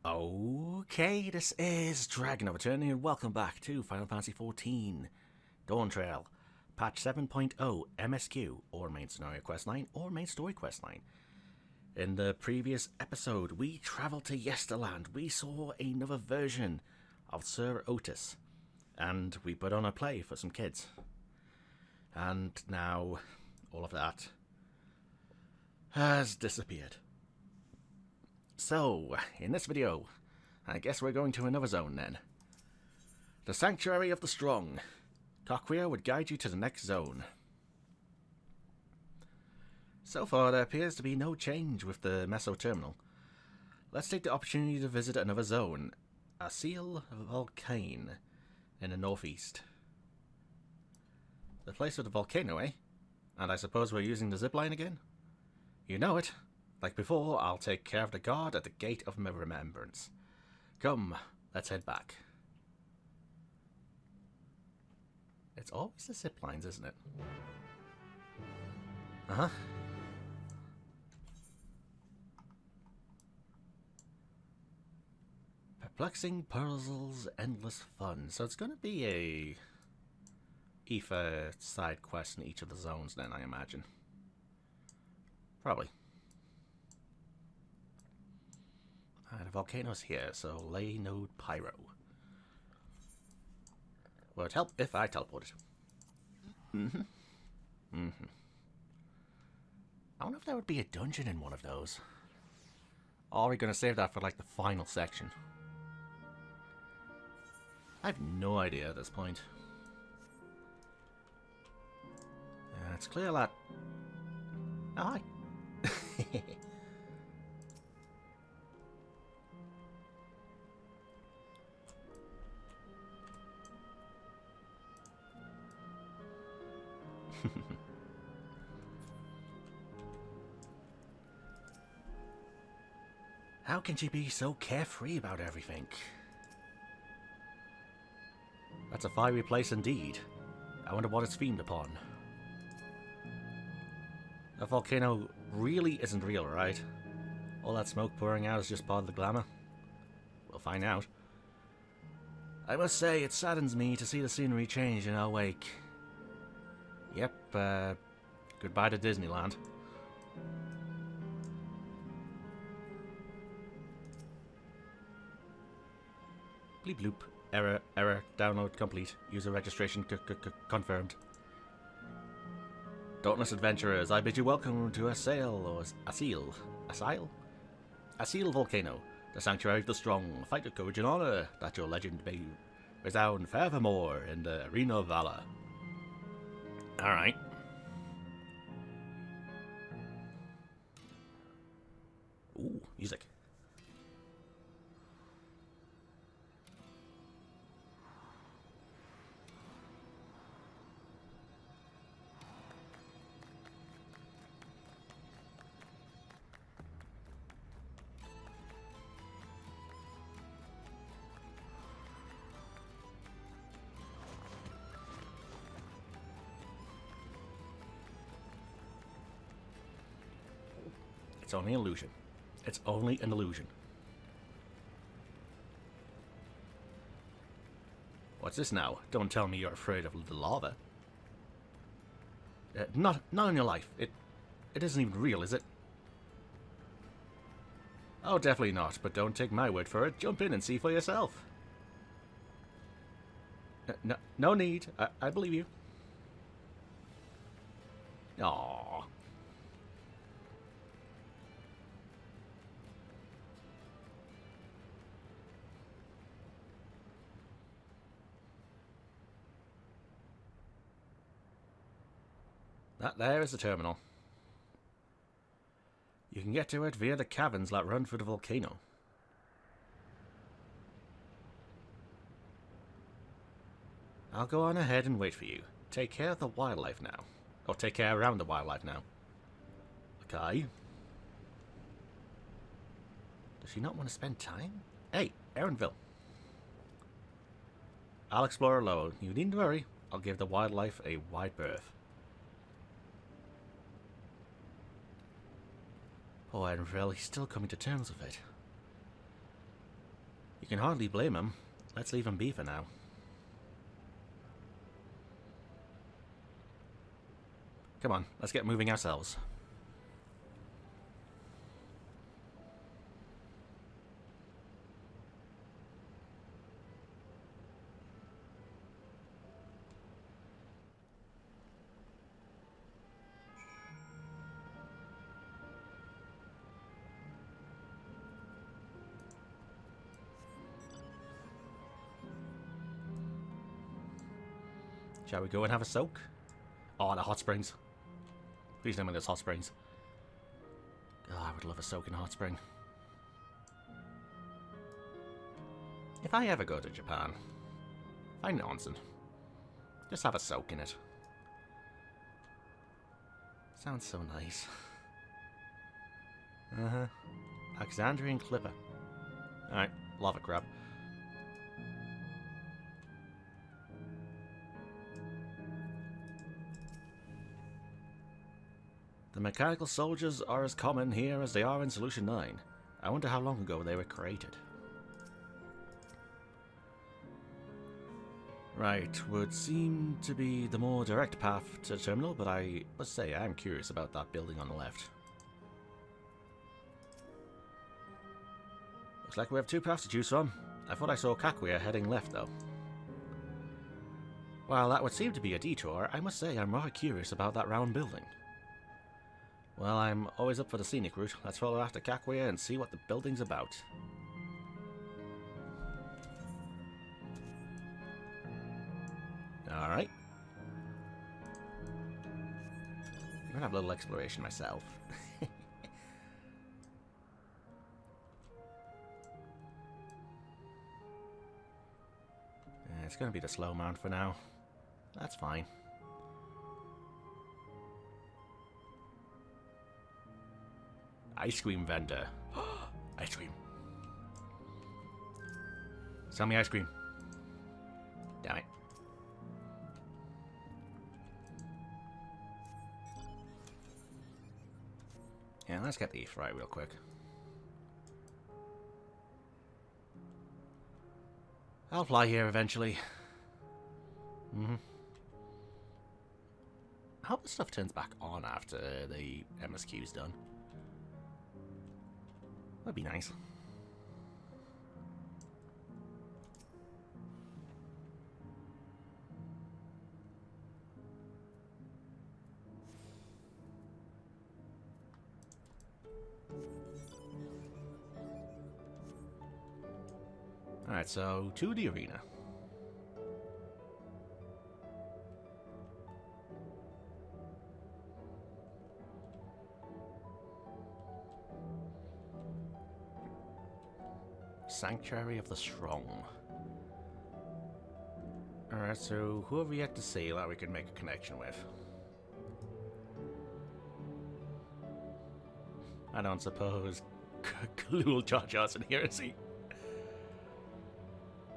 Okay, this is DragonofEternity and welcome back to Final Fantasy XIV Dawntrail, patch 7.0 MSQ, or Main Scenario Questline, or Main Story Questline. In the previous episode, we travelled to Yesterland. We saw another version of Sir Otis, and we put on a play for some kids. And now, all of that has disappeared. So, in this video, I guess we're going to another zone then. The Sanctuary of the Strong. Cochria would guide you to the next zone. So far, there appears to be no change with the Meso Terminal. Let's take the opportunity to visit another zone, Asyle Volcane, in the northeast. The place with the volcano, eh? And I suppose we're using the zipline again? You know it. Like before, I'll take care of the guard at the Gate of Remembrance. Come, let's head back. It's always the zip lines, isn't it? Uh-huh. Perplexing puzzles, endless fun. So it's going to be a Aoife side quest in each of the zones then, I imagine. Probably. The volcano's here, so lay node pyro. Well, it'd help if I teleported. I wonder if there would be a dungeon in one of those. Or are we going to save that for like the final section? I have no idea at this point. It's clear that... Oh, hi. How can she be so carefree about everything? That's a fiery place indeed. I wonder what it's themed upon. The volcano really isn't real, right? All that smoke pouring out is just part of the glamour? We'll find out. I must say, it saddens me to see the scenery change in our wake. Yep, goodbye to Disneyland. Bleep bloop. Error. Download complete. User registration confirmed. Dauntless adventurers, I bid you welcome to Asyle Volcano, the Sanctuary of the Strong. Fight with courage and honor, that your legend may resound forevermore in the arena of valor. Alright. Ooh, music. It's only an illusion. It's only an illusion. What's this now? Don't tell me you're afraid of the lava. Not in your life. It isn't even real, is it? Oh, definitely not. But don't take my word for it. Jump in and see for yourself. No need. I believe you. Aww. That there is the terminal. You can get to it via the caverns that run through the volcano. I'll go on ahead and wait for you. Take care of the wildlife now. Or take care around the wildlife now. Okay. Does she not want to spend time? Hey, Erinville. I'll explore alone. You needn't worry. I'll give the wildlife a wide berth. Oh, Erinville, he's still coming to terms with it. You can hardly blame him. Let's leave him be for now. Come on, let's get moving ourselves. Shall we go and have a soak? Oh, the hot springs. Please tell me there's hot springs. Oh, I would love a soak in a hot spring. If I ever go to Japan, find onsen. Just have a soak in it. Sounds so nice. Uh-huh. Alexandrian Clipper. Alright, lava crab. The mechanical soldiers are as common here as they are in Solution 9. I wonder how long ago they were created. Right, would seem to be the more direct path to the terminal, but I must say I am curious about that building on the left. Looks like we have two paths to choose from. I thought I saw Kakuya heading left though. While that would seem to be a detour, I must say I'm rather curious about that round building. Well, I'm always up for the scenic route. Let's follow after Kakuya and see what the building's about. Alright. I'm gonna have a little exploration myself. It's gonna be the slow mount for now. That's fine. Ice cream vendor. Ice cream. Sell me ice cream. Damn it. Yeah, let's get these right real quick. I'll fly here eventually. I hope the stuff turns back on after the MSQ's done. That'd be nice. Alright, so to the arena. Sanctuary of the Strong. Alright, so who have we yet to see that we can make a connection with? I don't suppose Kalul Jar Jar's in here, is he?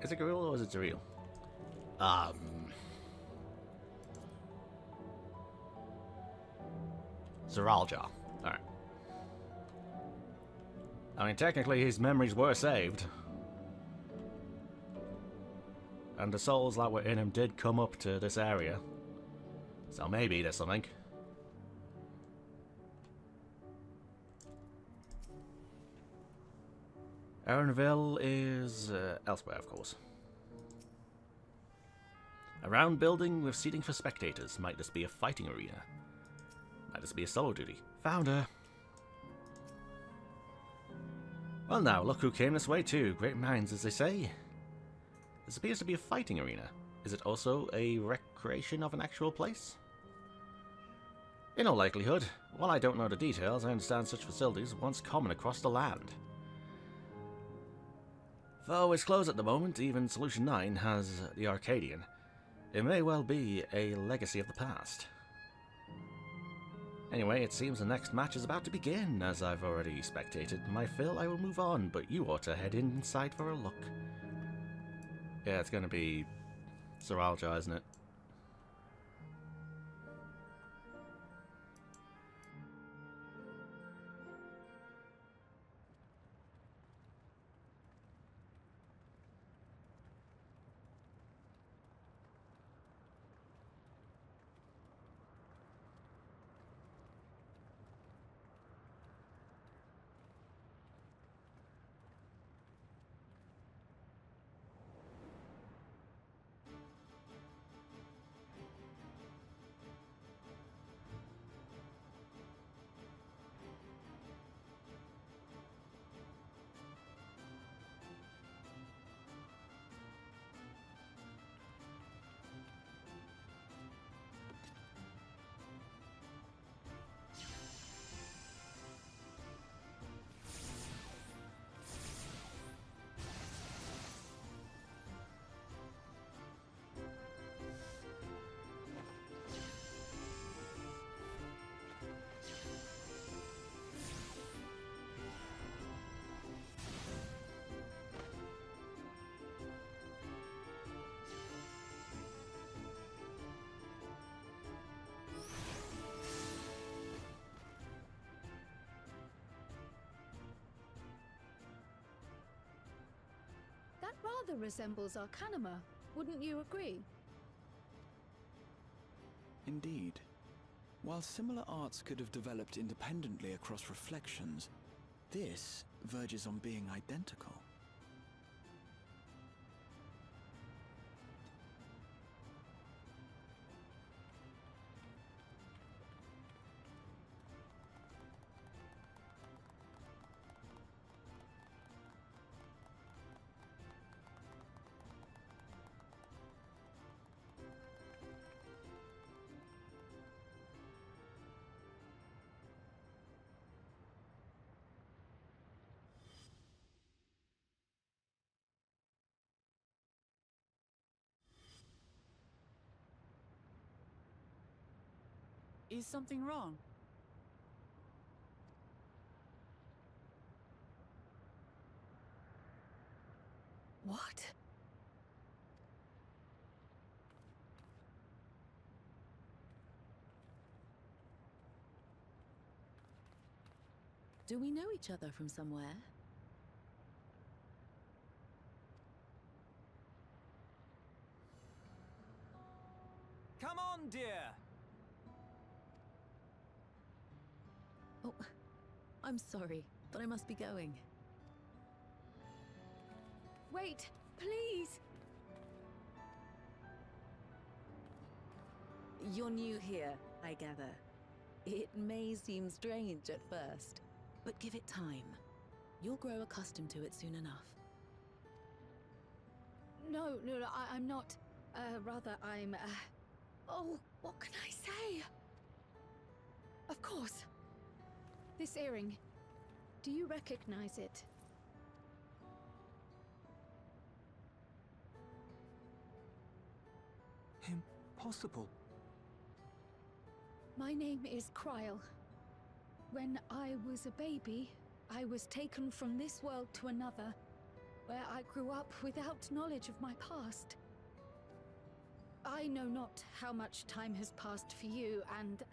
Is it Gorilla or is it Zuriel? Zeraljar. Alright. I mean, technically his memories were saved. And the souls that were in him did come up to this area. So maybe there's something. Erenville is elsewhere, of course. A round building with seating for spectators. Might this be a fighting arena? Might this be a solo duty? Found her! Well now, look who came this way too. Great minds, as they say. This appears to be a fighting arena. Is it also a recreation of an actual place? In all likelihood. While I don't know the details, I understand such facilities were once common across the land. Though it's closed at the moment, even Solution 9 has the Arcadian. It may well be a legacy of the past. Anyway, it seems the next match is about to begin. As I've already spectated my fill, I will move on, but you ought to head inside for a look. Yeah, it's gonna be Zeraljar, isn't it? That rather resembles Arcanima, wouldn't you agree? Indeed. While similar arts could have developed independently across reflections, this verges on being identical. Is something wrong? What? Do we know each other from somewhere? Come on, dear! Oh, I'm sorry, but I must be going. Wait, please! You're new here, I gather. It may seem strange at first, but give it time. You'll grow accustomed to it soon enough. No, I'm not. Rather, I'm, Oh, what can I say? Of course. This earring. Do you recognize it? Impossible. My name is Kryl. When I was a baby, I was taken from this world to another, where I grew up without knowledge of my past. I know not how much time has passed for you, and,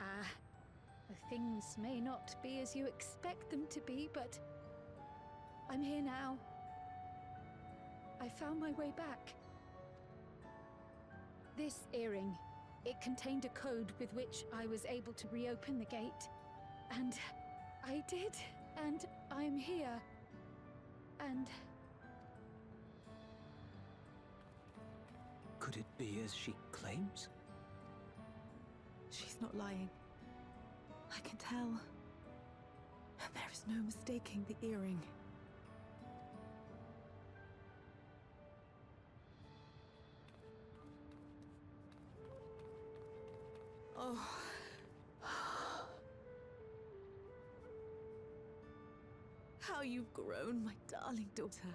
things may not be as you expect them to be, but I'm here now. I found my way back. This earring, it contained a code with which I was able to reopen the gate. And I did, and I'm here. And... Could it be as she claims? She's not lying. I can tell. There is no mistaking the earring. Oh. How you've grown, my darling daughter.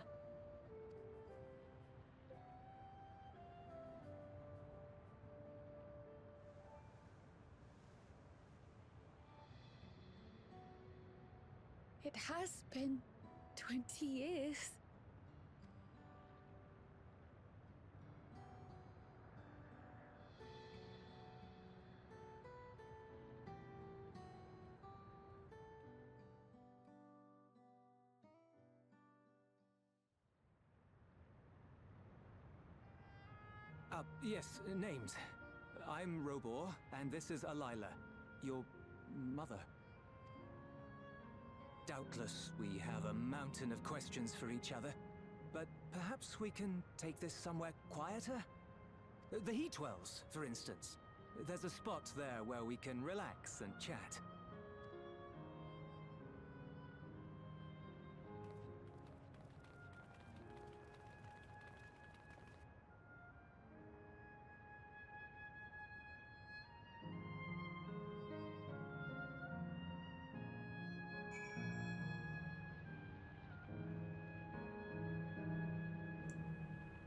It has been 20 years. Yes, names. I'm Robor, and this is Alila, your mother. Doubtless, we have a mountain of questions for each other, but perhaps we can take this somewhere quieter? The Heat Wells, for instance. There's a spot there where we can relax and chat.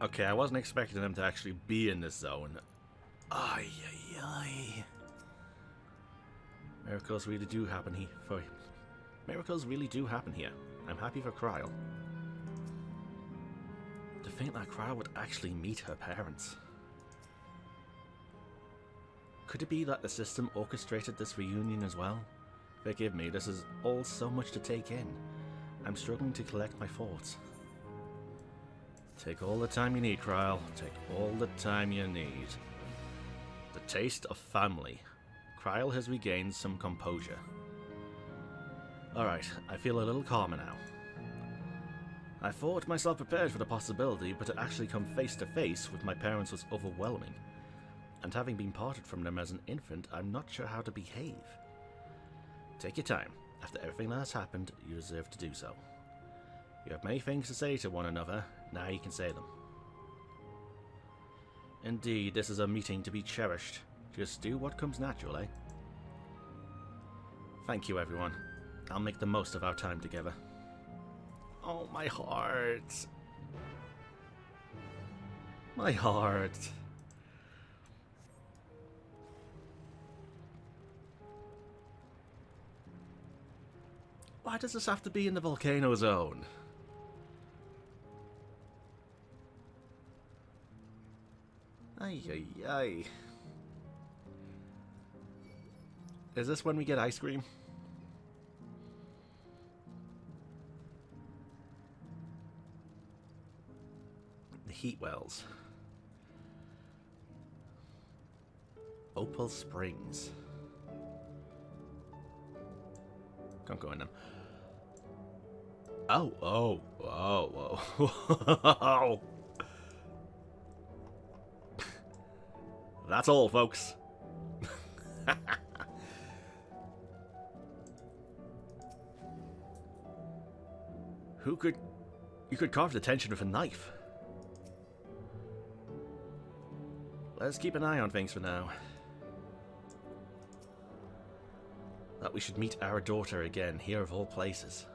Okay, I wasn't expecting them to actually be in this zone. Ay, ay, ay. Miracles really do happen here. Miracles really do happen here. I'm happy for Kryl. To think that Kryl would actually meet her parents. Could it be that the system orchestrated this reunion as well? Forgive me, this is all so much to take in. I'm struggling to collect my thoughts. Take all the time you need, Kryl. Take all the time you need. The taste of family. Kryl has regained some composure. Alright, I feel a little calmer now. I thought myself prepared for the possibility, but to actually come face to face with my parents was overwhelming. And having been parted from them as an infant, I'm not sure how to behave. Take your time. After everything that has happened, you deserve to do so. You have many things to say to one another, now you can say them. Indeed, this is a meeting to be cherished. Just do what comes natural, eh? Thank you, everyone. I'll make the most of our time together. Oh, my heart. My heart. Why does this have to be in the volcano zone? Ay, ay, ay. Is this when we get ice cream? The heat wells. Opal Springs. Can't go in them. Oh, oh, oh, whoa. That's all, folks. You could carve the tension with a knife. Let's keep an eye on things for now. That we should meet our daughter again, here of all places.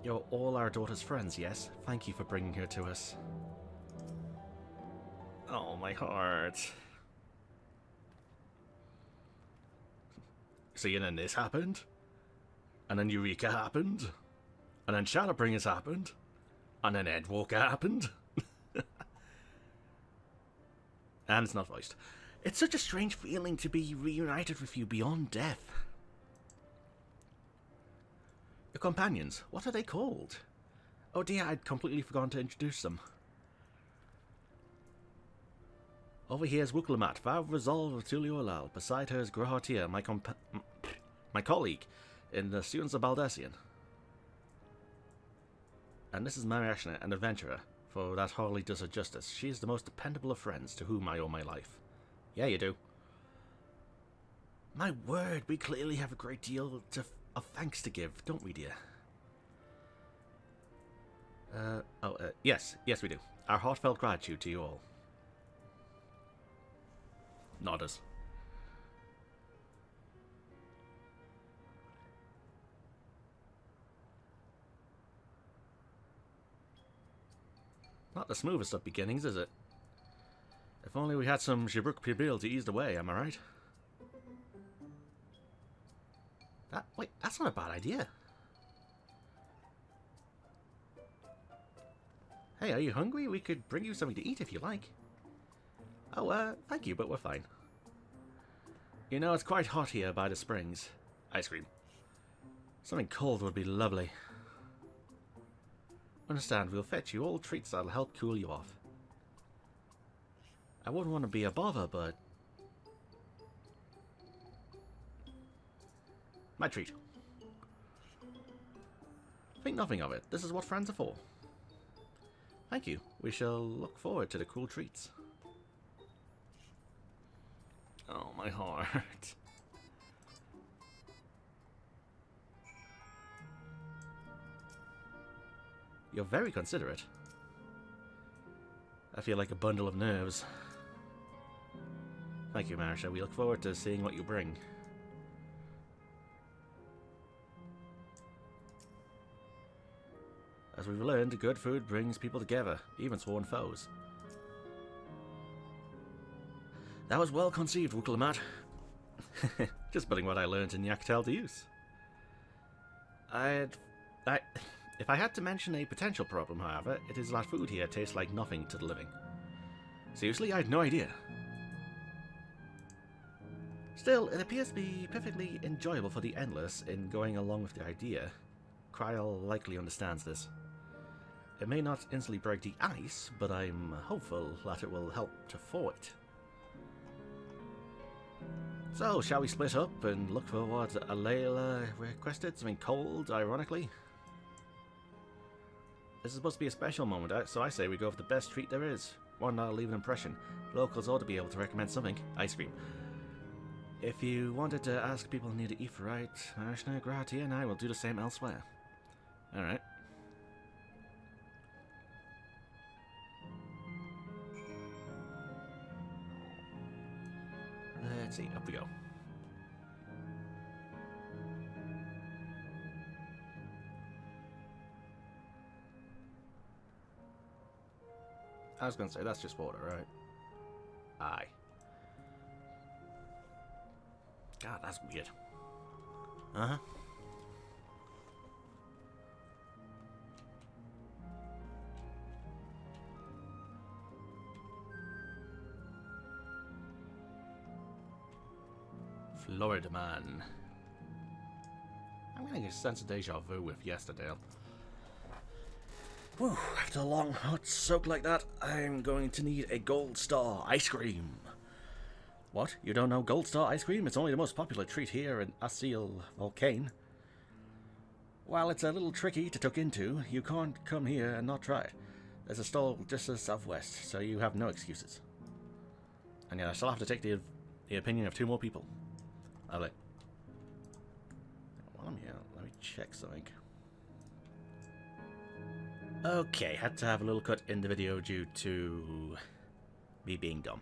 You're all our daughter's friends, yes? Thank you for bringing her to us. Oh, my heart. See, and then this happened. And then Eureka happened. And then Shadowbringers happened. And then Endwalker happened. And it's not voiced. It's such a strange feeling to be reunited with you beyond death. Your companions, what are they called? Oh dear, I'd completely forgotten to introduce them. Over here is Wukalamat, vow of resolve of Tuliolal. Beside her is Grohartia, my colleague in the Students of Baldessian. And this is Mariashna, an adventurer, for that hardly does her justice. She is the most dependable of friends to whom I owe my life. Yeah, you do. My word, we clearly have a great deal of thanks to give, don't we, dear? Yes, we do. Our heartfelt gratitude to you all. Nodders. Not the smoothest of beginnings, is it? If only we had some Shibruk Pibil to ease the way, am I right? Wait, that's not a bad idea. Hey, are you hungry? We could bring you something to eat if you like. Oh, thank you, but we're fine. You know, it's quite hot here by the springs. Ice cream. Something cold would be lovely. Understand, we'll fetch you all treats that'll help cool you off. I wouldn't want to be a bother, but... my treat. Think nothing of it. This is what friends are for. Thank you. We shall look forward to the cool treats. Oh, my heart. You're very considerate. I feel like a bundle of nerves. Thank you, Marisha. We look forward to seeing what you bring. As we've learned, good food brings people together, even sworn foes. That was well conceived, Wukalamat. Just putting what I learned in Yaktel to use. If I had to mention a potential problem, however, it is that food here tastes like nothing to the living. Seriously, I had no idea. Still, it appears to be perfectly enjoyable for the Endless in going along with the idea. Kryl likely understands this. It may not instantly break the ice, but I'm hopeful that it will help to thaw it. So, shall we split up and look for what Asyle requested? Something cold, ironically. This is supposed to be a special moment, so I say we go for the best treat there is. One that'll leave an impression. Locals ought to be able to recommend something. Ice cream. If you wanted to ask people near the Ephorite, Ashna, Gratia, and I will do the same elsewhere. Alright. Let's see, up we go. I was going to say, that's just water, right? Aye. God, that's weird. Uh-huh. Florida man. I'm getting a sense of deja vu with yesterday. Whew, after a long hot soak like that, I'm going to need a Gold Star ice cream. What? You don't know Gold Star ice cream? It's only the most popular treat here in Asyle Volcane. While it's a little tricky to tuck into, you can't come here and not try it. There's a stall just to the southwest, so you have no excuses. And yeah, I still have to take the opinion of 2 more people. Lovely. While I'm here, let me check something. Okay, had to have a little cut in the video due to me being dumb.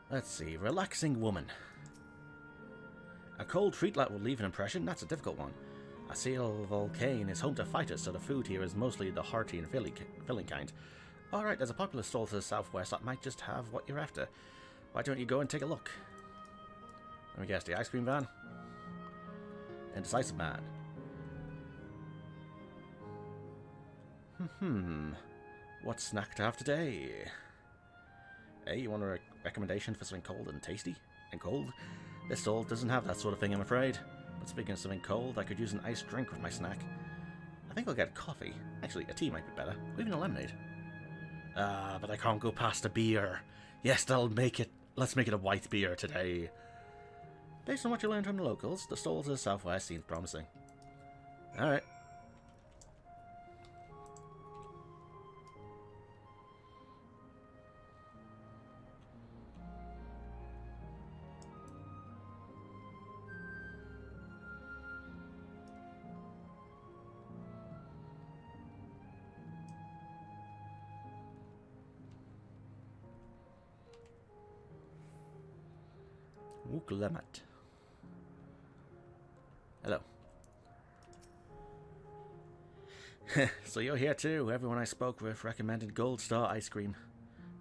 Let's see, relaxing woman. A cold treat that will leave an impression? That's a difficult one. Asyle Volcane is home to fighters, so the food here is mostly the hearty and filling kind. Alright, there's a popular stall to the southwest that might just have what you're after. Why don't you go and take a look? Let me guess, the ice cream van? Indecisive man. What snack to have today? Hey, you want a recommendation for something cold and tasty? And cold? This stall doesn't have that sort of thing, I'm afraid. But speaking of something cold, I could use an iced drink with my snack. I think I'll get coffee. Actually, a tea might be better. Or even a lemonade. But I can't go past a beer. Yes, let's make it a white beer today. Based on what you learned from the locals, the stall to the southwest seems promising. Alright. Uklemat. Hello. So you're here too. Everyone I spoke with recommended Gold Star ice cream.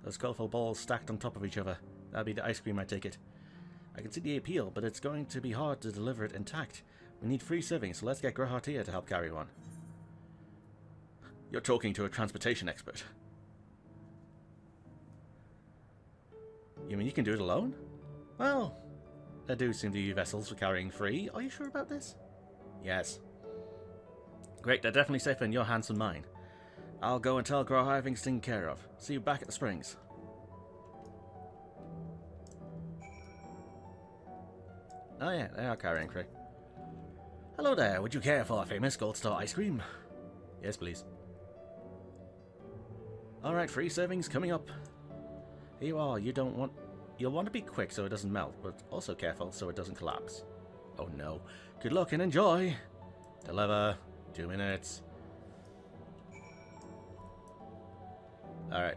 Those colourful balls stacked on top of each other. That'll be the ice cream, I take it. I can see the appeal, but it's going to be hard to deliver it intact. We need 3 servings, so let's get Grahatia to help carry one. You're talking to a transportation expert. You mean you can do it alone? Well, there do seem to be vessels for carrying 3. Are you sure about this? Yes. Great, they're definitely safer in your hands than mine. I'll go and tell Graha everything's taken care of. See you back at the springs. Oh yeah, they are carrying 3. Hello there, would you care for a famous Gold Star ice cream? Yes, please. Alright, 3 servings coming up. Here you are, you'll want to be quick so it doesn't melt, but also careful so it doesn't collapse. Oh no. Good luck and enjoy! Deliver. 2 minutes. Alright.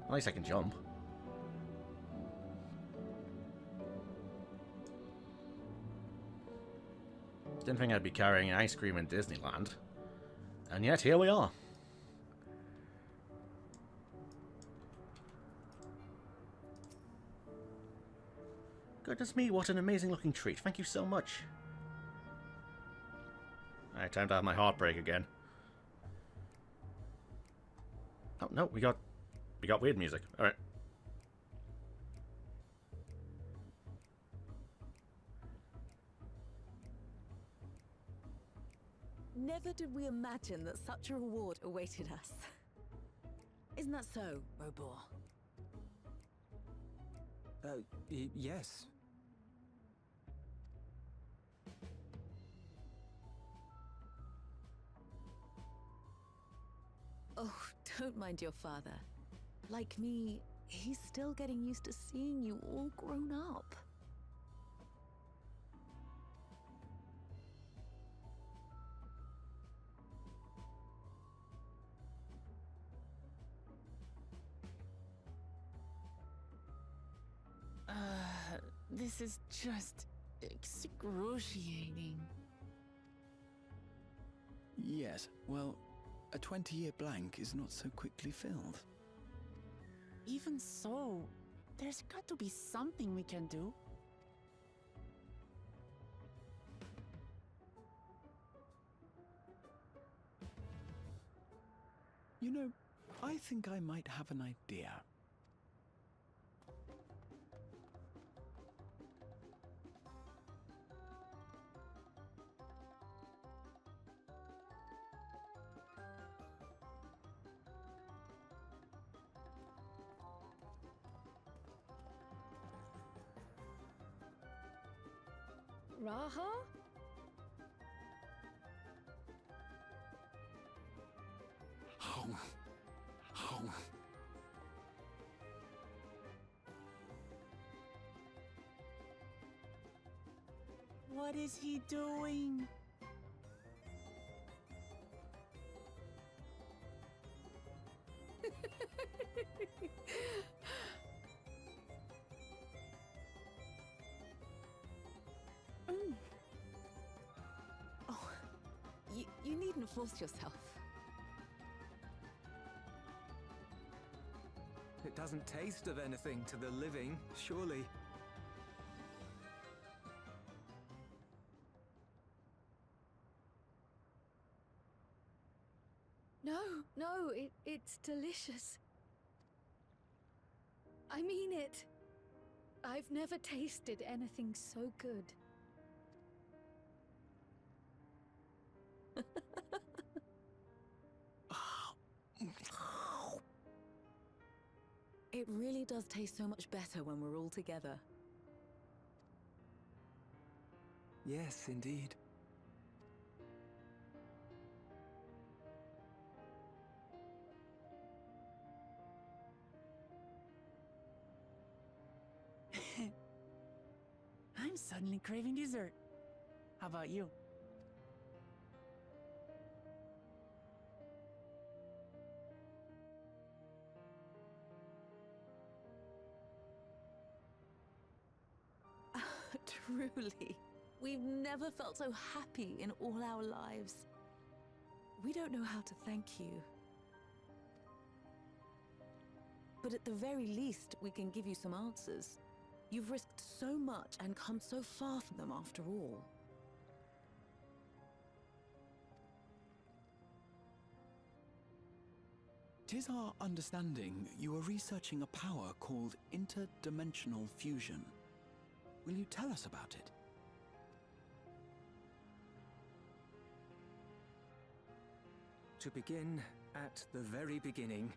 At least I can jump. Didn't think I'd be carrying ice cream in Disneyland. And yet, here we are. Goodness me, what an amazing looking treat. Thank you so much. Alright, time to have my heartbreak again. Oh, no, we got weird music. Alright. Never did we imagine that such a reward awaited us. Isn't that so, Robor? Yes. Oh, don't mind your father. Like me, he's still getting used to seeing you all grown up. This is just excruciating. Yes, well, a 20-year blank is not so quickly filled. Even so, there's got to be something we can do. You know, I think I might have an idea. Raha? What is he doing? Oh, you needn't force yourself. It doesn't taste of anything to the living, surely. No, it's delicious. I mean it. I've never tasted anything so good. It really does taste so much better when we're all together. Yes, indeed. I'm suddenly craving dessert. How about you? Truly, we've never felt so happy in all our lives. We don't know how to thank you. But at the very least, we can give you some answers. You've risked so much and come so far from them after all. Tis our understanding you are researching a power called interdimensional fusion. Will you tell us about it? To begin at the very beginning,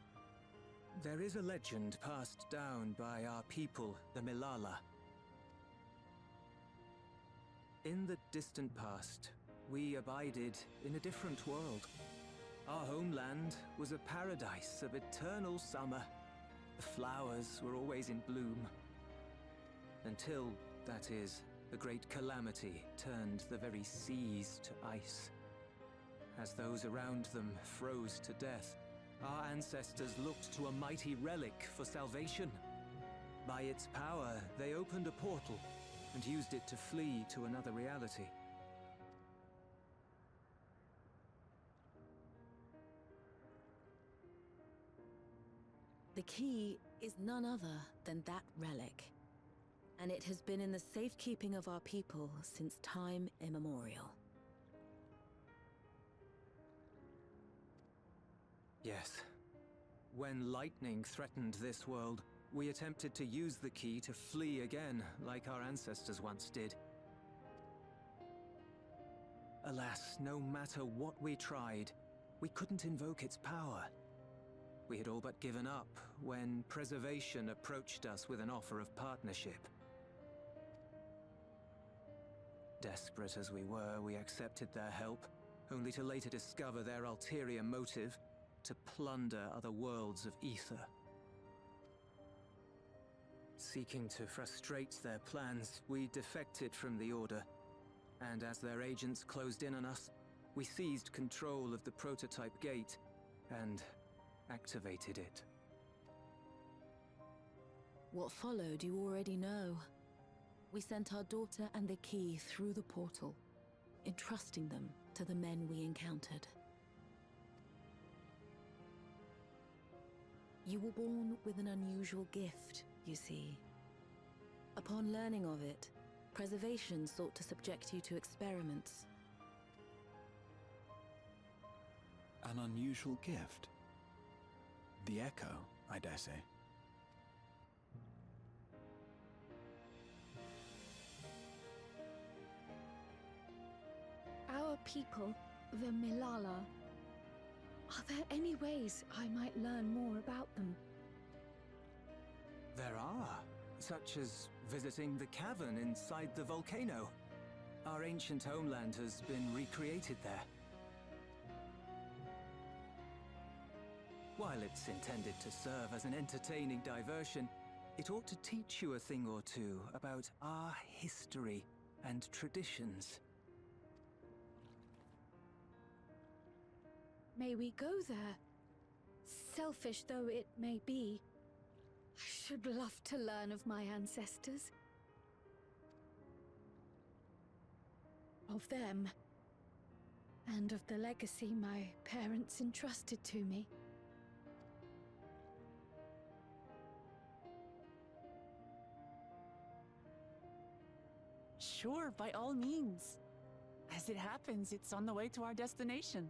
there is a legend passed down by our people, the Milala. In the distant past, we abided in a different world. Our homeland was a paradise of eternal summer. The flowers were always in bloom. Until, that is, the great calamity turned the very seas to ice. As those around them froze to death, our ancestors looked to a mighty relic for salvation. By its power, they opened a portal and used it to flee to another reality. The key is none other than that relic. And it has been in the safekeeping of our people since time immemorial. Yes. When lightning threatened this world, we attempted to use the key to flee again, like our ancestors once did. Alas, no matter what we tried, we couldn't invoke its power. We had all but given up when Preservation approached us with an offer of partnership. Desperate as we were, we accepted their help, only to later discover their ulterior motive, to plunder other worlds of ether. Seeking to frustrate their plans, we defected from the Order, and as their agents closed in on us, we seized control of the prototype gate and activated it. What followed you already know. We sent our daughter and the key through the portal, entrusting them to the men we encountered. You were born with an unusual gift, you see. Upon learning of it, Preservation sought to subject you to experiments. An unusual gift? The Echo, I dare say. Our people, the Milala. Are there any ways I might learn more about them? There are, such as visiting the cavern inside the volcano. Our ancient homeland has been recreated there. While it's intended to serve as an entertaining diversion, it ought to teach you a thing or two about our history and traditions. May we go there? Selfish though it may be, I should love to learn of my ancestors. Of them. And of the legacy my parents entrusted to me. Sure, by all means. As it happens, it's on the way to our destination.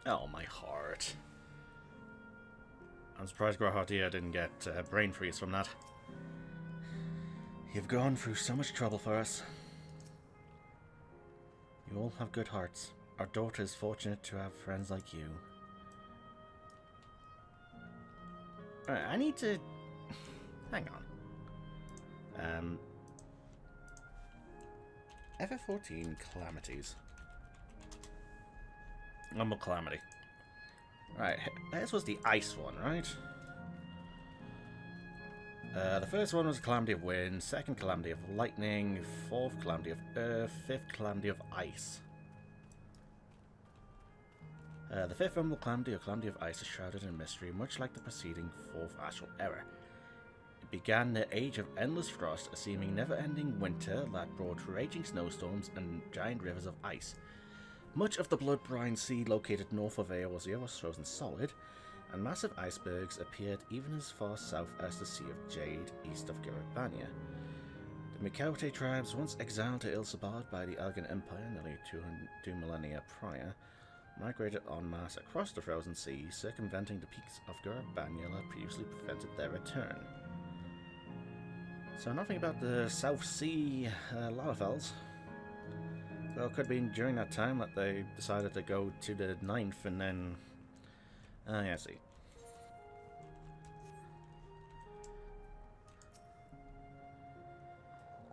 Oh, my heart. I'm surprised Grahatia didn't get brain freeze from that. You've gone through so much trouble for us. You all have good hearts. Our daughter is fortunate to have friends like you. Alright, I need to... Hang on. FF14 Calamities. Number Calamity. Right, this was the ice one, right? The first one was Calamity of Wind, second Calamity of Lightning, fourth Calamity of Earth, fifth Calamity of Ice. The fifth Rumble Calamity or Calamity of Ice is shrouded in mystery, much like the preceding fourth Astral Era. It began the age of endless frost, a seeming never-ending winter that brought raging snowstorms and giant rivers of ice. Much of the blood-brine sea located north of Eorzea was frozen solid, and massive icebergs appeared even as far south as the Sea of Jade, east of Garabania. The Mikaute tribes, once exiled to Ilsabard by the Elgin Empire nearly 2 millennia prior, migrated en masse across the frozen sea, circumventing the peaks of Garabania that previously prevented their return. So nothing about the South Sea Lalafels. Well, it could be during that time that they decided to go to the 9th and then... yeah, I see.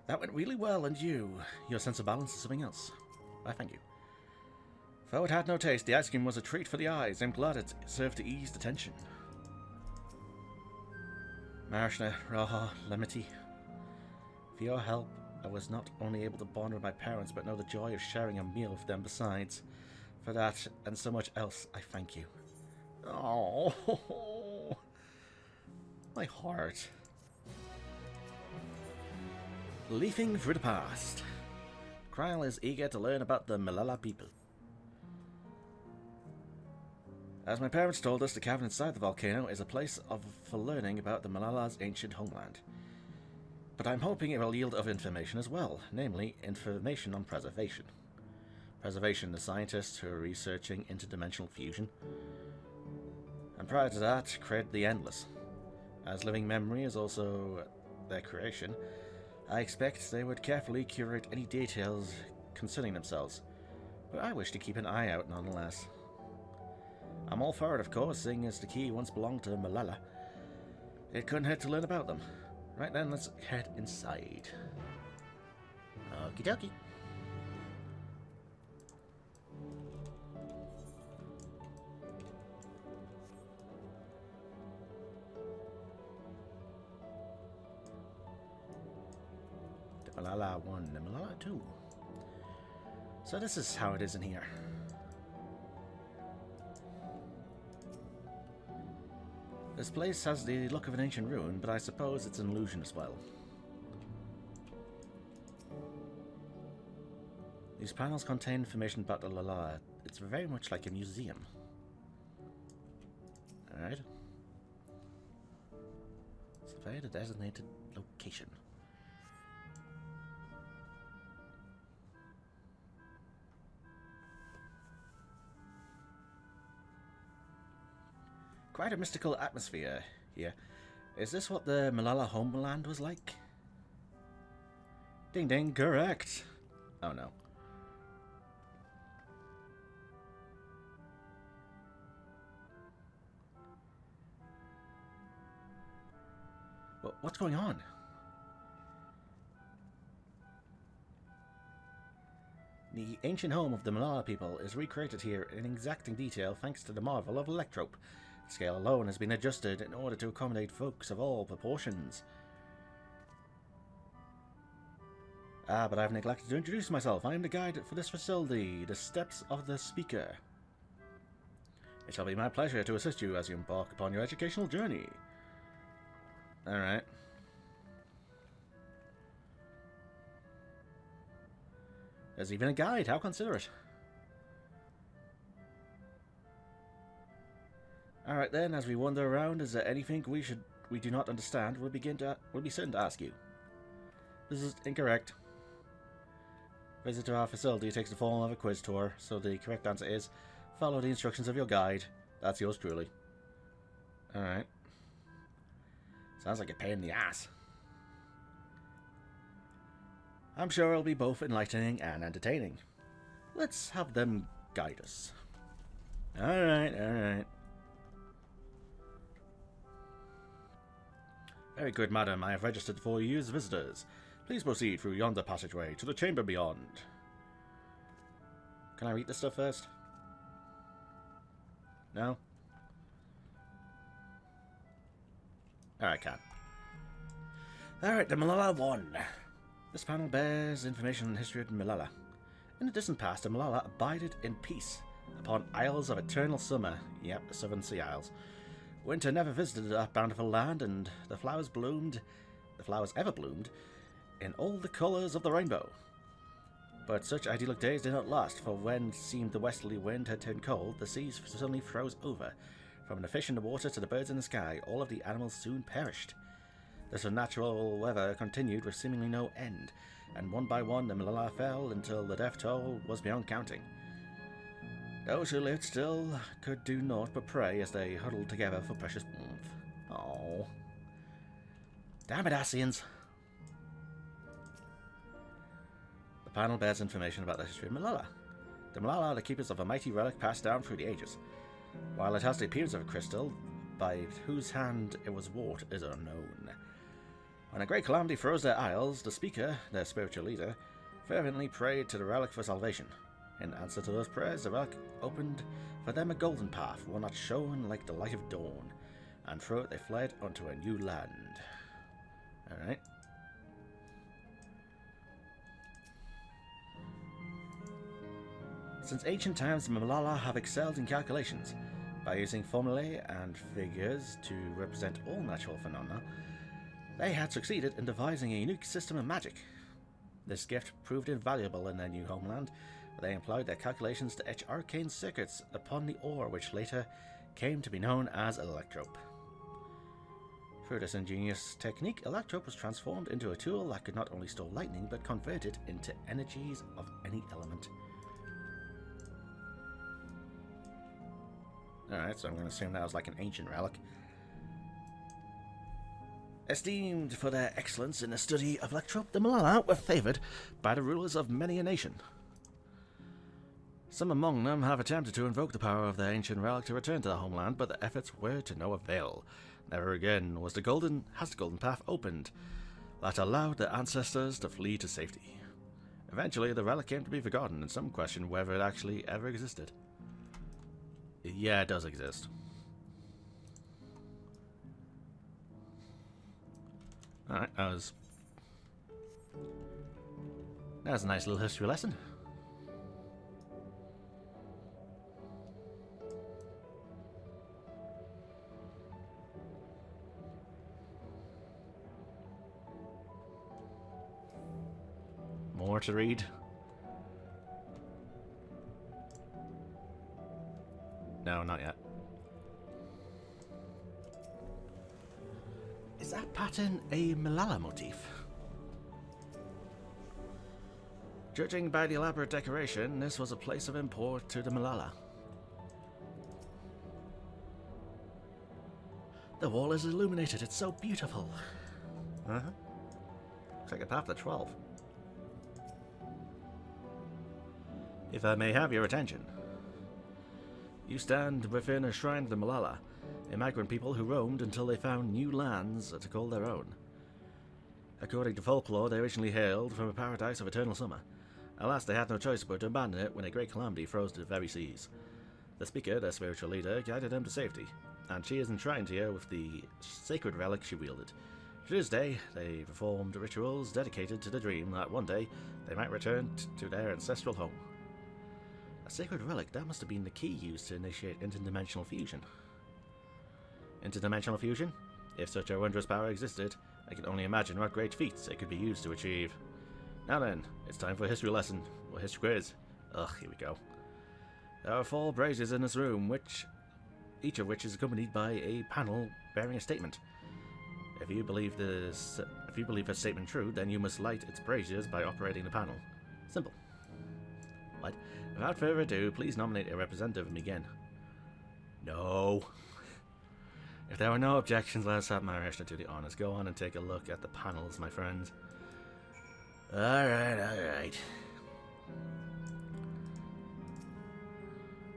That went really well, and your sense of balance is something else. I thank you. Though it had no taste, the ice cream was a treat for the eyes. I'm glad it served to ease the tension. Marishna, Raha, Lemity, for your help, I was not only able to bond with my parents, but know the joy of sharing a meal with them besides. For that, and so much else, I thank you. Oh, my heart. Leafing through the past. Kryl is eager to learn about the Milala people. As my parents told us, the cavern inside the volcano is a place for learning about the Malala's ancient homeland. But I'm hoping it will yield other information as well, namely information on preservation. Preservation, the scientists who are researching interdimensional fusion. And prior to that, create the endless. As living memory is also their creation, I expect they would carefully curate any details concerning themselves, but I wish to keep an eye out nonetheless. I'm all for it, of course, seeing as the key once belonged to Malala. It couldn't hurt to learn about them. Right then, let's head inside. Okie dokie. The Malala 1, the Malala 2. So this is how it is in here. This place has the look of an ancient ruin, but I suppose it's an illusion as well. These panels contain information about the Malala. It's very much like a museum. Alright. Survey the designated location. Quite a mystical atmosphere here. Is this what the Malala homeland was like? Ding ding, correct! Oh no. What's going on? The ancient home of the Malala people is recreated here in exacting detail thanks to the marvel of electrope. The scale alone has been adjusted in order to accommodate folks of all proportions. But I've neglected to introduce myself. I am the guide for this facility, the Steps of the Speaker. It shall be my pleasure to assist you as you embark upon your educational journey. Alright. There's even a guide, how considerate. Alright then, as we wander around, is there anything we do not understand? We'll be certain to ask you. This is incorrect. Visit to our facility takes the form of a quiz tour, so the correct answer is follow the instructions of your guide. That's yours truly. Alright. Sounds like a pain in the ass. I'm sure it'll be both enlightening and entertaining. Let's have them guide us. Alright, alright. Very good, madam. I have registered for you as visitors. Please proceed through yonder passageway to the chamber beyond. Can I read this stuff first? No? Alright, can. Alright, the Malala 1. This panel bears information on the history of Malala. In the distant past, the Malala abided in peace upon Isles of Eternal Summer. Yep, the Southern Sea Isles. Winter never visited that bountiful land, and the flowers ever bloomed, in all the colours of the rainbow. But such idyllic days did not last, for when it seemed the westerly wind had turned cold, the seas suddenly froze over. From the fish in the water to the birds in the sky, all of the animals soon perished. This unnatural weather continued with seemingly no end, and one by one the Malala fell until the death toll was beyond counting. Those who lived still could do naught but pray as they huddled together for precious warmth. Oh, damn it, Asians! The panel bears information about the history of Malala. The Malala are the keepers of a mighty relic passed down through the ages. While it has the appearance of a crystal, by whose hand it was wrought is unknown. When a great calamity froze their isles, the speaker, their spiritual leader, fervently prayed to the relic for salvation. In answer to those prayers, the relic opened for them a golden path, one that shone like the light of dawn, and through it they fled unto a new land. Alright. Since ancient times, the Malala have excelled in calculations. By using formulae and figures to represent all natural phenomena, they had succeeded in devising a unique system of magic. This gift proved invaluable in their new homeland, where they employed their calculations to etch arcane circuits upon the ore which later came to be known as Electrope. Through this ingenious technique, Electrope was transformed into a tool that could not only store lightning, but convert it into energies of any element. Alright, so I'm going to assume that was like an ancient relic. Esteemed for their excellence in the study of Electrope, the Malala were favoured by the rulers of many a nation. Some among them have attempted to invoke the power of their ancient relic to return to their homeland, but their efforts were to no avail. Never again has the golden path opened that allowed their ancestors to flee to safety. Eventually, the relic came to be forgotten, and some question whether it actually ever existed. Yeah, it does exist. Alright, that's a nice little history lesson. More to read. No, not yet. Is that pattern a Malala motif? Judging by the elaborate decoration, this was a place of import to the Malala. The wall is illuminated, it's so beautiful. Uh-huh. Looks like a path to 12. If I may have your attention. You stand within a shrine of the Malala, a migrant people who roamed until they found new lands to call their own. According to folklore, they originally hailed from a paradise of eternal summer. Alas, they had no choice but to abandon it when a great calamity froze to the very seas. The speaker, their spiritual leader, guided them to safety, and she is enshrined here with the sacred relic she wielded. To this day, they performed rituals dedicated to the dream that one day they might return to their ancestral home. A sacred relic, that must have been the key used to initiate interdimensional fusion. Interdimensional fusion? If such a wondrous power existed, I can only imagine what great feats it could be used to achieve. Now then, it's time for a history lesson, or history quiz. Ugh, here we go. There are 4 braziers in this room, each of which is accompanied by a panel bearing a statement. If you believe this statement true, then you must light its braziers by operating the panel. Simple. Right. Without further ado, please nominate a representative and begin. No. If there are no objections, let us have my reaction to the honors. Go on and take a look at the panels, my friends. Alright.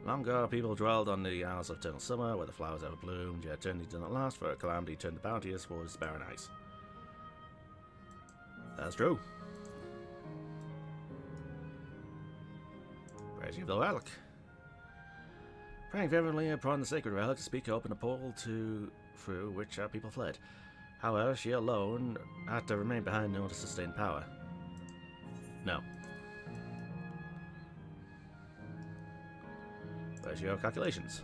Long ago, people dwelled on the Isles of Eternal Summer, where the flowers ever bloomed, yet eternity did not last, for a calamity turned the bounteous towards barren ice. That's true. Praise you of the relic. Praying fervently upon the sacred relic, the speaker opened a portal through which our people fled. However, she alone had to remain behind in order to sustain power. No. Where's your calculations?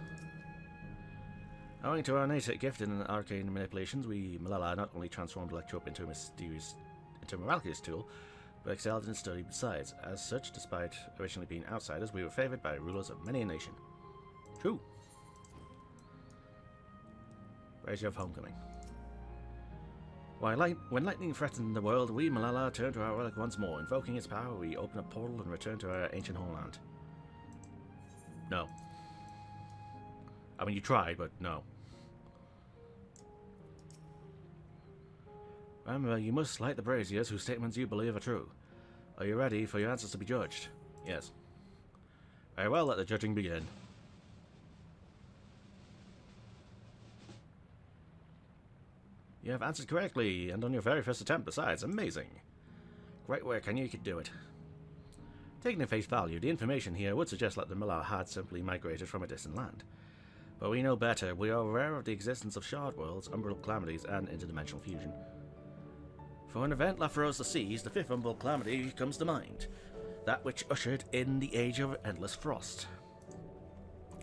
Owing to our innate gift in arcane manipulations, we Malala not only transformed Electrope into a miraculous tool, but excelled in study besides. As such, despite originally being outsiders, we were favoured by rulers of many a nation. True. Where's your homecoming? When lightning threatened the world, we Malala turned to our relic once more. Invoking its power, we open a portal and return to our ancient homeland. No. I mean, you tried, but no. Remember, you must light the braziers whose statements you believe are true. Are you ready for your answers to be judged? Yes. Very well, let the judging begin. You have answered correctly, and on your very first attempt besides. Amazing. Great work, I knew you could do it. Taking at face value, the information here would suggest that the Malala had simply migrated from a distant land. But we know better. We are aware of the existence of shard worlds, umbral calamities, and interdimensional fusion. For an event that froze the seas, the 5th umbral calamity comes to mind. That which ushered in the Age of Endless Frost.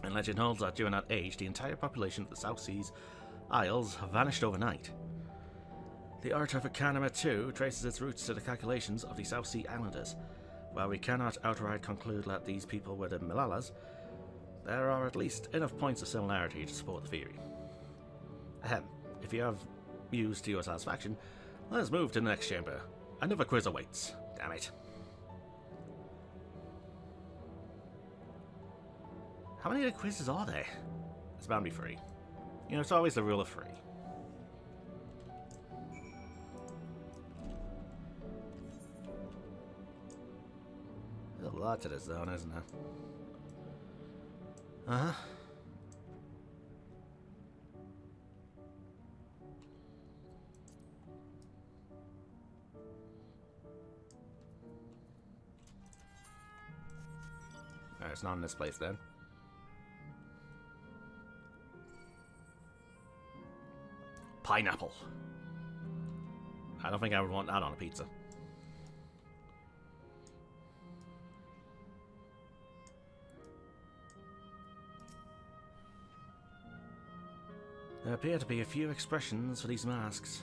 And legend holds that during that age, the entire population of the South Seas Isles vanished overnight. The art of Akanima too traces its roots to the calculations of the South Sea Islanders. While we cannot outright conclude that these people were the Malalas, there are at least enough points of similarity to support the theory. Ahem, if you have views to your satisfaction, let's move to the next chamber. Another quiz awaits. Damn it. How many quizzes are there? It's bound to be 3. You know, it's always the rule of 3. There's a lot to this zone, isn't there? Uh-huh. Alright, it's not in this place then. Pineapple. I don't think I would want that on a pizza. There appear to be a few expressions for these masks.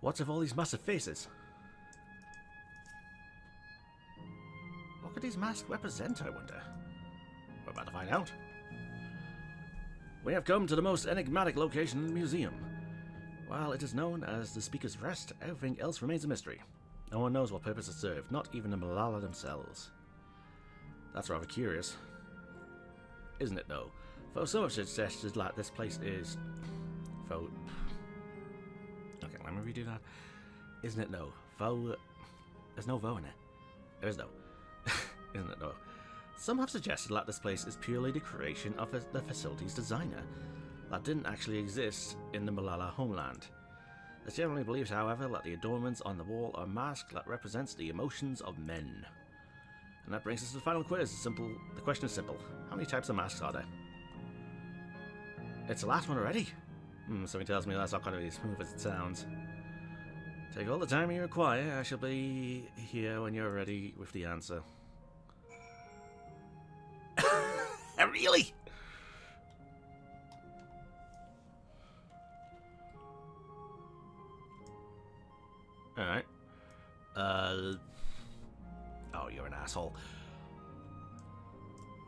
What's with all these massive faces? What could these masks represent, I wonder? We're about to find out. We have come to the most enigmatic location in the museum. While it is known as the Speaker's Rest, everything else remains a mystery. No one knows what purpose it served, not even the Malala themselves. That's rather curious. Isn't it, though? For some have suggested that this place is... Okay, let me redo that. Isn't it, though? There's no vo in it. There is, though. Isn't it, though? Some have suggested that this place is purely the creation of the facility's designer, that didn't actually exist in the Malala homeland. It's generally believed, however, that the adornments on the wall are masks that represents the emotions of men. And that brings us to the final quiz. The question is simple. How many types of masks are there? It's the last one already. Something tells me that's not going to be as smooth as it sounds. Take all the time you require. I shall be here when you're ready with the answer. Really? Alright. Oh, you're an asshole.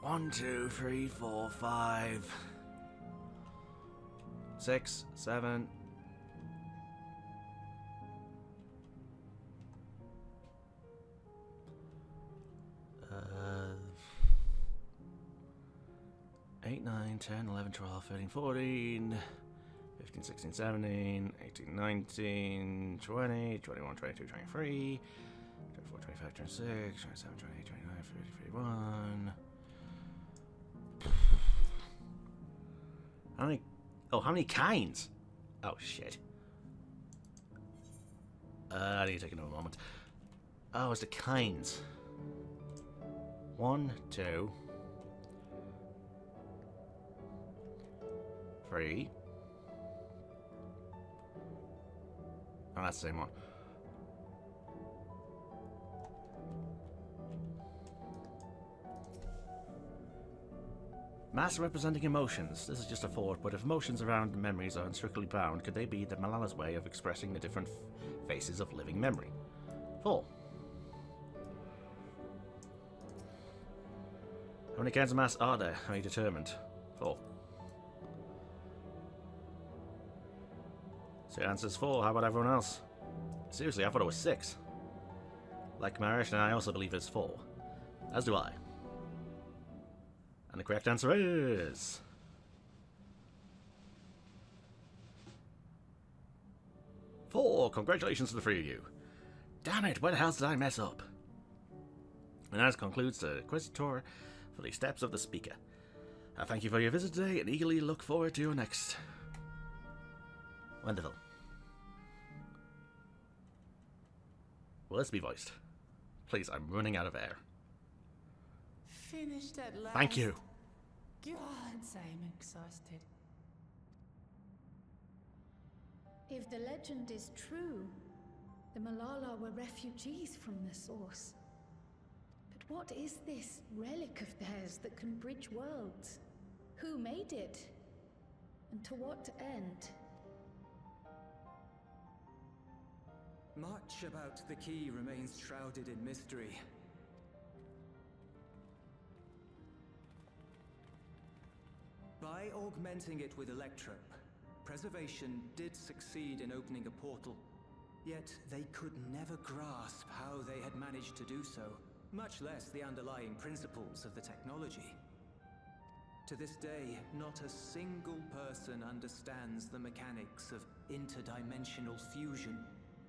1, 2, 3, 4, 5, 6, 7. 8, 9, 10, 11, 12, 13, 14, 15, 16, 17, 18, 19, 20, 21, 22, 23, 24, 25, 26, 27, 28, 29, 30, 31. How many? Oh, how many kinds? Oh, shit. I need to take another moment. Oh, it's the kinds. 1, 2, 3. Oh, that's the same one. Masks representing emotions. This is just a thought, but if emotions around memories are inextricably bound, could they be the Malala's way of expressing the different faces of living memory? 4. How many kinds of masks are there? Are you determined? 4. So your answer's 4. How about everyone else? Seriously, I thought it was 6. Like Marish, and I also believe it's 4. As do I. And the correct answer is... 4. Congratulations to the 3 of you. Damn it, where the hell did I mess up? And that concludes the quiz tour for the steps of the speaker. I thank you for your visit today and eagerly look forward to your next... Wonderful. Will this be voiced? Please, I'm running out of air. Finished at last. Thank you. God, I'm exhausted. If the legend is true, the Malala were refugees from the source. But what is this relic of theirs that can bridge worlds? Who made it? And to what end? Much about the key remains shrouded in mystery. By augmenting it with electrope, Preservation did succeed in opening a portal. Yet they could never grasp how they had managed to do so, much less the underlying principles of the technology. To this day, not a single person understands the mechanics of interdimensional fusion,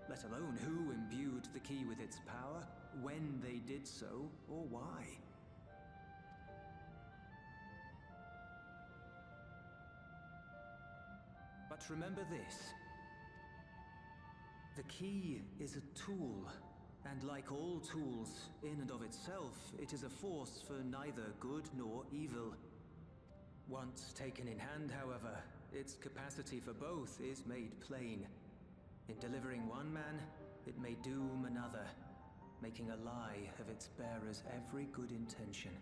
let alone who imbued the key with its power, when they did so, or why. But remember this. The key is a tool, and like all tools, in and of itself, it is a force for neither good nor evil. Once taken in hand, however, its capacity for both is made plain. In delivering one man, it may doom another, making a lie of its bearer's every good intention.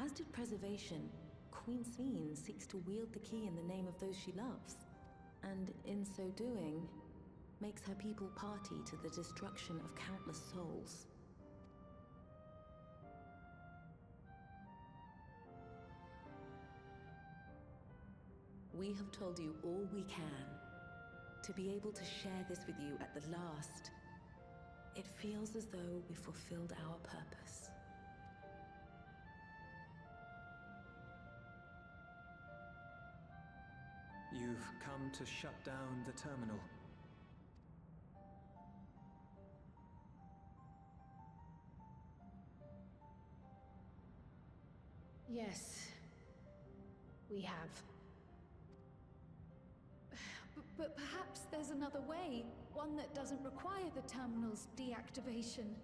As did Preservation, Queen Sveen seeks to wield the key in the name of those she loves, and in so doing, makes her people party to the destruction of countless souls. We have told you all we can. To be able to share this with you at the last, it feels as though we fulfilled our purpose. You've come to shut down the terminal. Yes, we have. But perhaps there's another way, one that doesn't require the terminal's deactivation.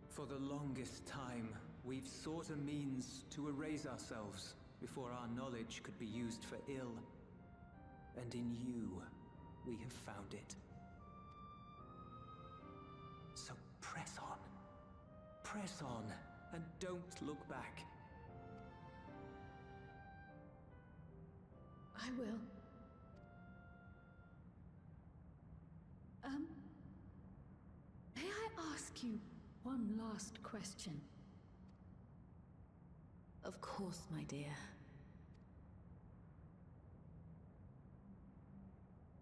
For the longest time, we've sought a means to erase ourselves before our knowledge could be used for ill. And in you, we have found it. So press on. Press on, and don't look back. I will. May I ask you one last question? Of course, my dear.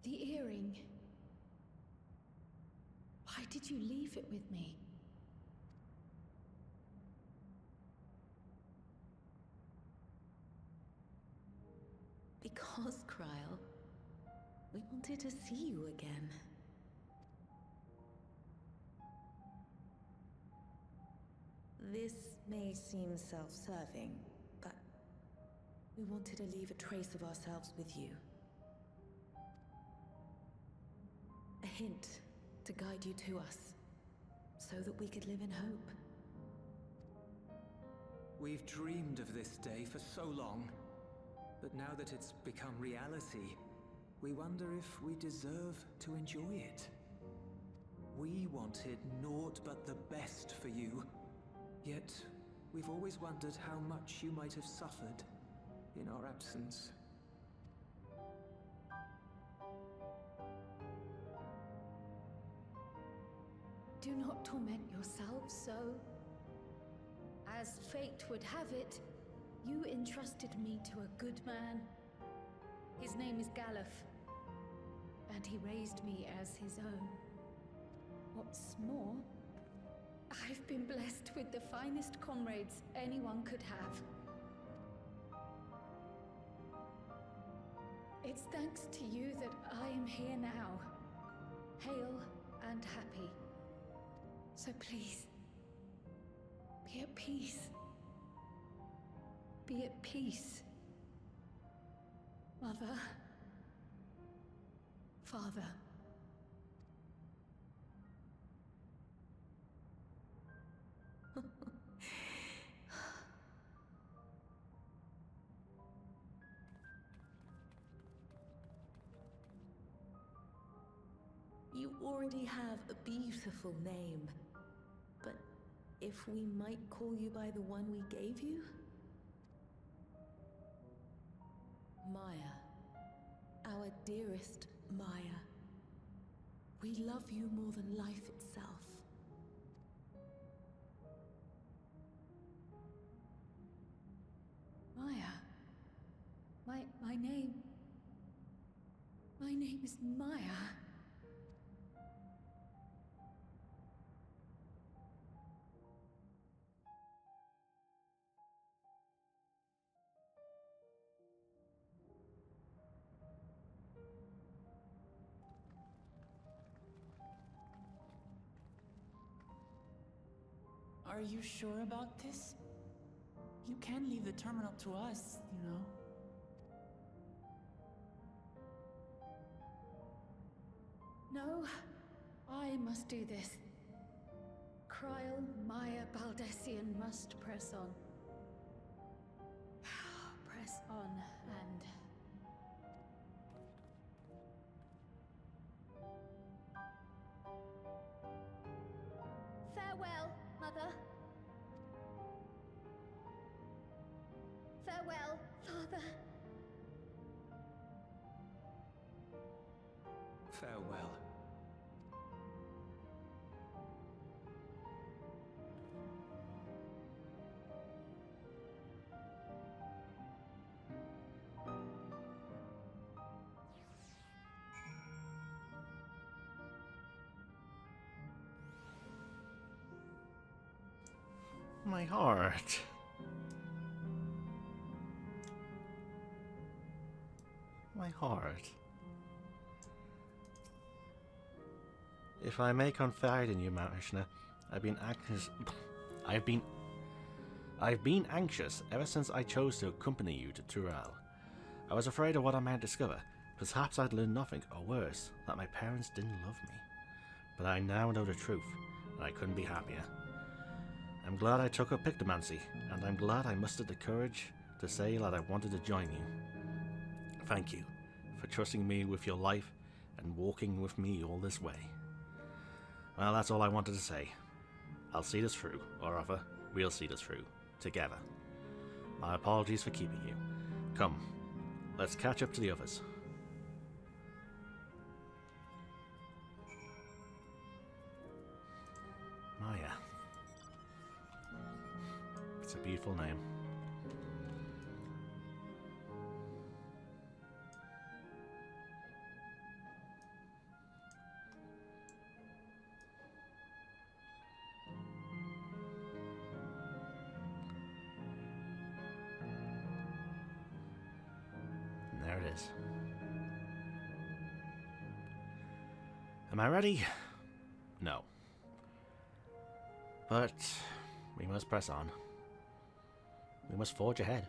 The earring. Why did you leave it with me? Because, Kryl, we wanted to see you again. This may seem self-serving, but we wanted to leave a trace of ourselves with you. A hint to guide you to us, so that we could live in hope. We've dreamed of this day for so long, but now that it's become reality, we wonder if we deserve to enjoy it. We wanted naught but the best for you, yet we've always wondered how much you might have suffered in our absence. Do not torment yourselves so. As fate would have it, you entrusted me to a good man. His name is Galuf, and he raised me as his own. What's more, I've been blessed with the finest comrades anyone could have. It's thanks to you that I am here now, hale and happy. So please, be at peace. Be at peace. Mother. Father. You already have a beautiful name, but if we might call you by the one we gave you? Maya. Our dearest Maya. We love you more than life itself. Maya. My name... My name is Maya. Are you sure about this? You can leave the terminal to us, you know. No, I must do this. Kryl, Maya, Baldessian must press on. Press on and... Farewell, Mother. Farewell, Father. Farewell. My heart. My heart. If I may confide in you, Marishna, I've been anxious ever since I chose to accompany you to Tural. I was afraid of what I might discover. Perhaps I'd learn nothing, or worse, that my parents didn't love me. But I now know the truth, and I couldn't be happier. I'm glad I took up pictomancy, and I'm glad I mustered the courage to say that I wanted to join you. Thank you for trusting me with your life and walking with me all this way. Well, that's all I wanted to say. I'll see this through, or rather, we'll see this through, together. My apologies for keeping you. Come, let's catch up to the others. Maya. It's a beautiful name. And there it is. Am I ready? No. But we must press on. We must forge ahead.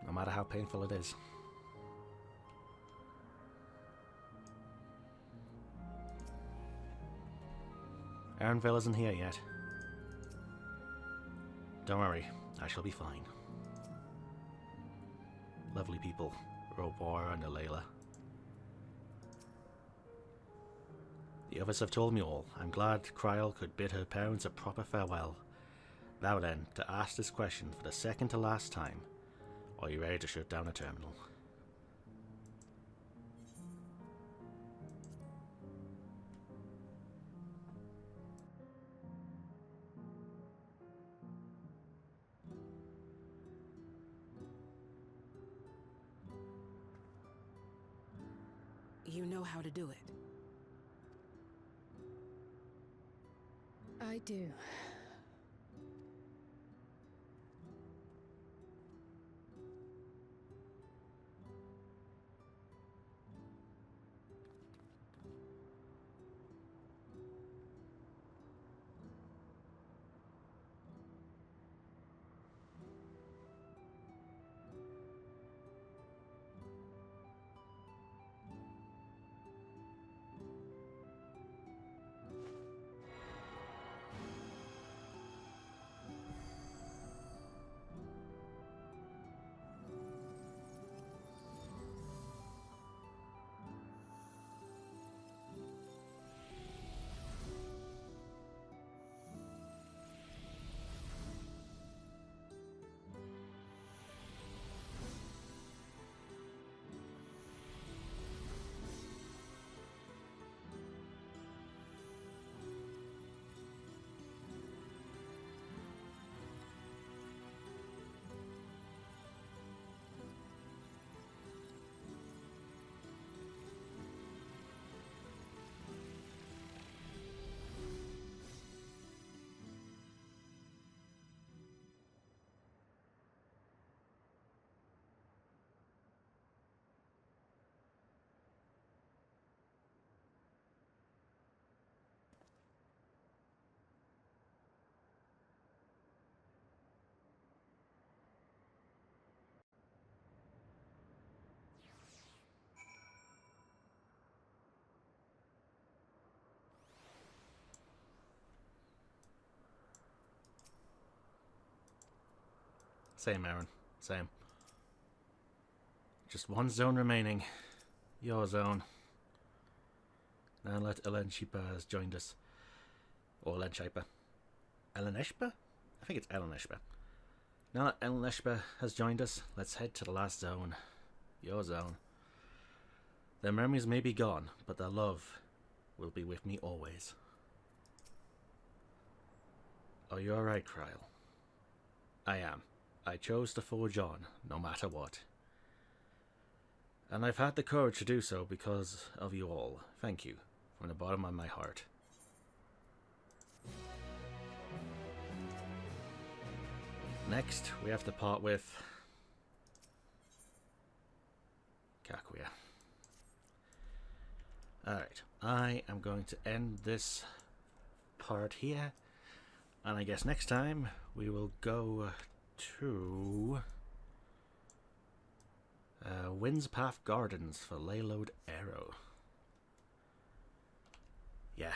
No matter how painful it is. Erinville isn't here yet. Don't worry, I shall be fine. Lovely people, Robora and Alayla. The others have told me all. I'm glad Kryl could bid her parents a proper farewell. Now then, to ask this question for the second to last time. Are you ready to shut down a terminal? You know how to do it. I do. Same, Aaron. Same. Just one zone remaining. Your zone. Now that Ellen Shipa has joined us. Or Ellen Shipa. Ellen Eshpa? I think it's Ellen Eshpa. Now that Ellen Eshpa has joined us, let's head to the last zone. Your zone. Their memories may be gone, but their love will be with me always. Are you alright, Kryl? I am. I chose to forge on, no matter what. And I've had the courage to do so because of you all. Thank you, from the bottom of my heart. Next, we have to part with Kakuya. Alright, I am going to end this part here, and I guess next time we will go to Windspath Gardens for Layload Arrow. Yeah,